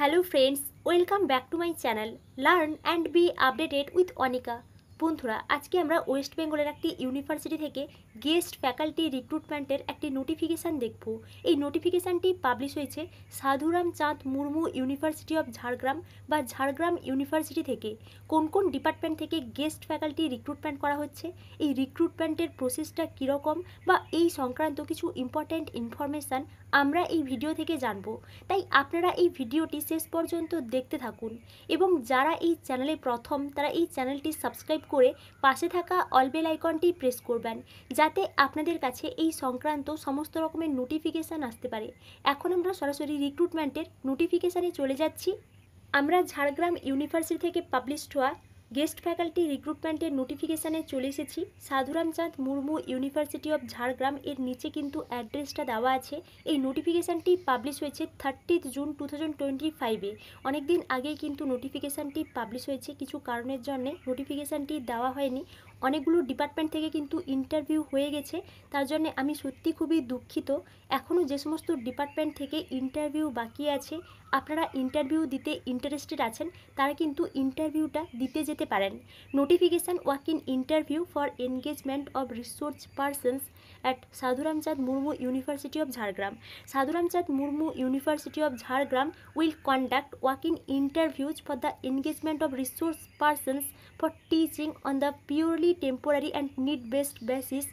Hello friends, welcome back to my channel learn and B updated with Anika. বন্ধুরা, আজকে আমরা West বেঙ্গলের একটি ইউনিভার্সিটি থেকে গেস্ট ফ্যাকাল্টি রিক্রুটমেন্টের একটি নোটিফিকেশান দেখব। এই নোটিফিকেশানটি পাবলিশ হয়েছে সাধুরাম চাঁদ মুর্মু ইউনিভার্সিটি অফ ঝাড়গ্রাম বা ঝাড়গ্রাম ইউনিভার্সিটি থেকে। কোন কোন ডিপার্টমেন্ট থেকে গেস্ট ফ্যাকাল্টি রিক্রুটমেন্ট করা হচ্ছে, এই রিক্রুটমেন্টের প্রসেসটা কীরকম বা এই সংক্রান্ত কিছু ইম্পর্ট্যান্ট ইনফরমেশান আমরা এই ভিডিও থেকে জানবো। তাই আপনারা এই ভিডিওটি শেষ পর্যন্ত দেখতে থাকুন এবং যারা এই চ্যানেলে প্রথম তারা এই চ্যানেলটি সাবস্ক্রাইব করে পাশে থাকা অল বেল আইকনটি প্রেস করবেন, যাতে আপনাদের কাছে এই সংক্রান্ত সমস্ত রকমের নোটিফিকেশান আসতে পারে। এখন আমরা সরাসরি রিক্রুটমেন্টের নোটিফিকেশানে চলে যাচ্ছি। আমরা ঝাড়গ্রাম ইউনিভার্সিটি থেকে পাবলিশড হওয়া গেস্ট ফ্যাকাল্টি রিক্রুটমেন্টের নোটিফিকেশানে চলে এসেছি। সাধুরাম চাঁদ মুর্মু ইউনিভার্সিটি অফ ঝাড়গ্রাম এর নিচে কিন্তু অ্যাড্রেসটা দেওয়া আছে। এই নোটিফিকেশানটি পাবলিশ হয়েছে 30 জুন 2025-এ। অনেক দিন আগেই কিন্তু নোটিফিকেশানটি পাবলিশ হয়েছে, কিছু কারণের জন্য নোটিফিকেশানটি দেওয়া হয়নি। অনেকগুলো ডিপার্টমেন্ট থেকে কিন্তু ইন্টারভিউ হয়ে গেছে, তার জন্য আমি সত্যি খুবই দুঃখিত। এখনও যে সমস্ত ডিপার্টমেন্ট থেকে ইন্টারভিউ বাকি আছে, আপনারা ইন্টারভিউ দিতে ইন্টারেস্টেড আছেন, তারা কিন্তু ইন্টারভিউটা দিতে যেতে পারেন। Notification walk in interview for engagement of resource persons at Sadhuram Chand Murmu university of Jhargram. Sadhuram Chand Murmu university of Jhargram will conduct walk-in interviews for the engagement of resource persons for teaching on the purely temporary and need-based basis.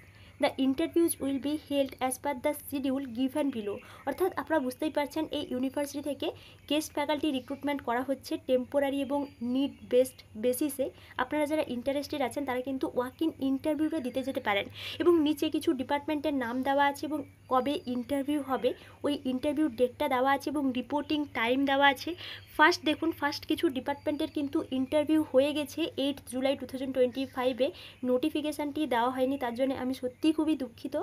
The interviews will be held as per the schedule given below. অর্থাৎ আপনারা বুঝতেই পারছেন, এই university থেকে guest faculty recruitment করা হচ্ছে temporary এবং need based বেসিসে। আপনারা যারা ইন্টারেস্টেড আছেন তারা কিন্তু ওয়াক ইন ইন্টারভিউটা দিতে যেতে পারেন। এবং নিচে কিছু ডিপার্টমেন্টের নাম দেওয়া আছে এবং কবে ইন্টারভিউ হবে ওই ইন্টারভিউ ডেটটা দেওয়া আছে এবং রিপোর্টিং টাইম দেওয়া আছে। ফার্স্ট দেখুন, ফার্স্ট কিছু ডিপার্টমেন্টের কিন্তু ইন্টারভিউ হয়ে গেছে 8 জুলাই 2025-এ। নোটিফিকেশানটি দেওয়া হয়নি, তার জন্য আমি সত্যিই খুবই দুঃখিত।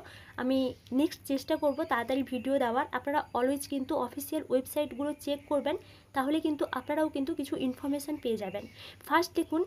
আমি নেক্সট চেষ্টা করব তাড়াতাড়ি ভিডিও দেওয়ার। আপনারা অলওয়েজ কিন্তু অফিসিয়াল ওয়েবসাইটগুলো চেক করবেন, তাহলে কিন্তু আপনারাও কিন্তু কিছু ইনফরমেশান পেয়ে যাবেন। ফার্স্ট দেখুন,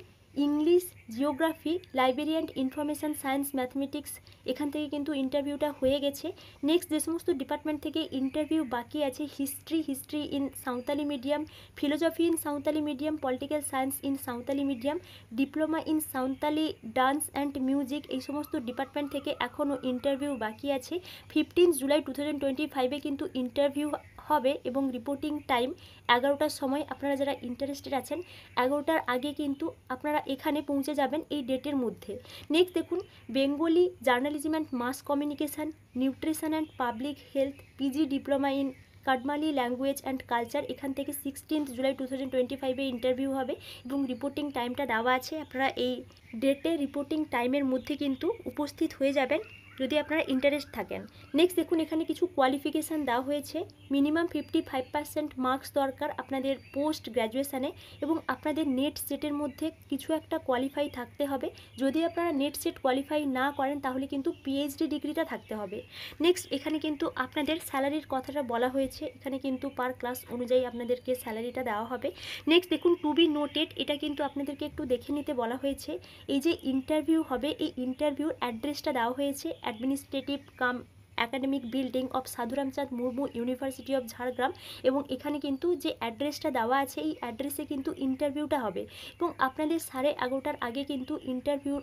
English, geography, library and information science, mathematics, এখান থেকে কিন্তু ইন্টারভিউটা হয়ে গেছে। নেক্সট যে সমস্ত ডিপার্টমেন্ট থেকে ইন্টারভিউ বাকি আছে, history in Santali medium, philosophy in Santali medium, political science in Santali medium, diploma in Santali dance and music, এই সমস্ত ডিপার্টমেন্ট থেকে এখনও ইন্টারভিউ বাকি আছে। 15 জুলাই 2025-এ কিন্তু ইন্টারভিউ হবে এবং রিপোর্টিং টাইম 11টার সময়। আপনারা যারা ইন্টারেস্টেড আছেন 11টার আগে কিন্তু আপনারা এখানে পৌঁছে যাবেন এই ডেটের মধ্যে। নেক্সট দেখুন, Bengali journalism and mass communication, nutrition and public health, PG diploma in Kudmali language and culture, এখান থেকে 16 জুলাই 2025-এ ইন্টারভিউ হবে এবং রিপোর্টিং টাইমটা দেওয়া আছে। আপনারা এই ডেটে রিপোর্টিং টাইমের মধ্যে কিন্তু উপস্থিত হয়ে যাবেন যদি আপনারা ইন্টারেস্ট থাকেন। নেক্সট দেখুন, এখানে কিছু কোয়ালিফিকেশান দেওয়া হয়েছে। মিনিমাম 55% মার্কস দরকার আপনাদের পোস্ট গ্র্যাজুয়েশানে এবং আপনাদের নেট সেটের মধ্যে কিছু একটা কোয়ালিফাই থাকতে হবে। যদি আপনারা নেট সেট কোয়ালিফাই না করেন তাহলে কিন্তু পিএইচডি ডিগ্রিটা থাকতে হবে। নেক্সট এখানে কিন্তু আপনাদের স্যালারির কথাটা বলা হয়েছে, এখানে কিন্তু পার ক্লাস অনুযায়ী আপনাদেরকে স্যালারিটা দেওয়া হবে। নেক্সট দেখুন, টু বি নোটেড, এটা কিন্তু আপনাদেরকে একটু দেখে নিতে বলা হয়েছে। এই যে ইন্টারভিউ হবে, এই ইন্টারভিউর অ্যাড্রেসটা দেওয়া হয়েছে administrative cum academic building of Sadhuram Chand Murmu university of Jhargram. এবং এখানে কিন্তু যে অ্যাড্রেসটা দেওয়া আছে এই অ্যাড্রেসে কিন্তু ইন্টারভিউটা হবে এবং আপনাদের 11:30টার আগে কিন্তু ইন্টারভিউর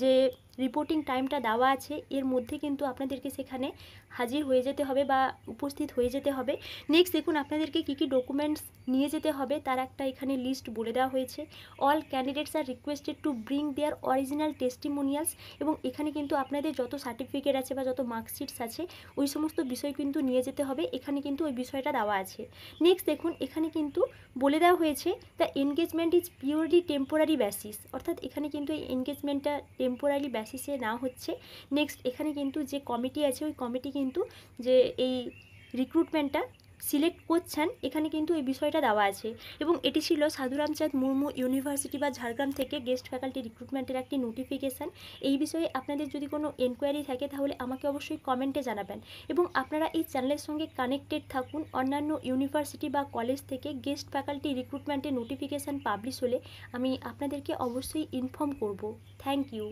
যে রিপোর্টিং টাইমটা দেওয়া আছে এর মধ্যে কিন্তু আপনাদেরকে সেখানে হাজির হয়ে যেতে হবে বা উপস্থিত হয়ে যেতে হবে। নেক্সট দেখুন, আপনাদেরকে কী কী ডকুমেন্টস নিয়ে যেতে হবে তার একটা এখানে লিস্ট বলে দেওয়া হয়েছে। All candidates are requested to bring their original testimonials, এবং এখানে কিন্তু আপনাদের যত সার্টিফিকেট আছে বা যত মার্কশিটস আছে ওই সমস্ত বিষয় কিন্তু নিয়ে যেতে হবে, এখানে কিন্তু ওই বিষয়টা দেওয়া আছে। নেক্সট দেখুন, এখানে কিন্তু বলে দেওয়া হয়েছে the engagement is purely temporary basis, অর্থাৎ এখানে কিন্তু এই এনগেজমেন্টটা টেম্পোরারি বেসিসে না হচ্ছে। নেক্সট এখানে কিন্তু যে কমিটি আছে ওই কমিটি কিন্তু যে এই রিক্রুটমেন্টটা সিলেক্ট করছেন এখানে কিন্তু এই বিষয়টা দেওয়া আছে। এবং এটি ছিল সাধুরাম চাঁদ মুর্মু ইউনিভার্সিটি বা ঝাড়গ্রাম থেকে গেস্ট ফ্যাকাল্টি রিক্রুটমেন্টের একটি নোটিফিকেশান। এই বিষয়ে আপনাদের যদি কোনো এনকোয়ারি থাকে তাহলে আমাকে অবশ্যই কমেন্টে জানাবেন এবং আপনারা এই চ্যানেলের সঙ্গে কানেক্টেড থাকুন। অন্যান্য ইউনিভার্সিটি বা কলেজ থেকে গেস্ট ফ্যাকাল্টি রিক্রুটমেন্টের নোটিফিকেশান পাবলিশ হলে আমি আপনাদেরকে অবশ্যই ইনফর্ম করব। Thank you.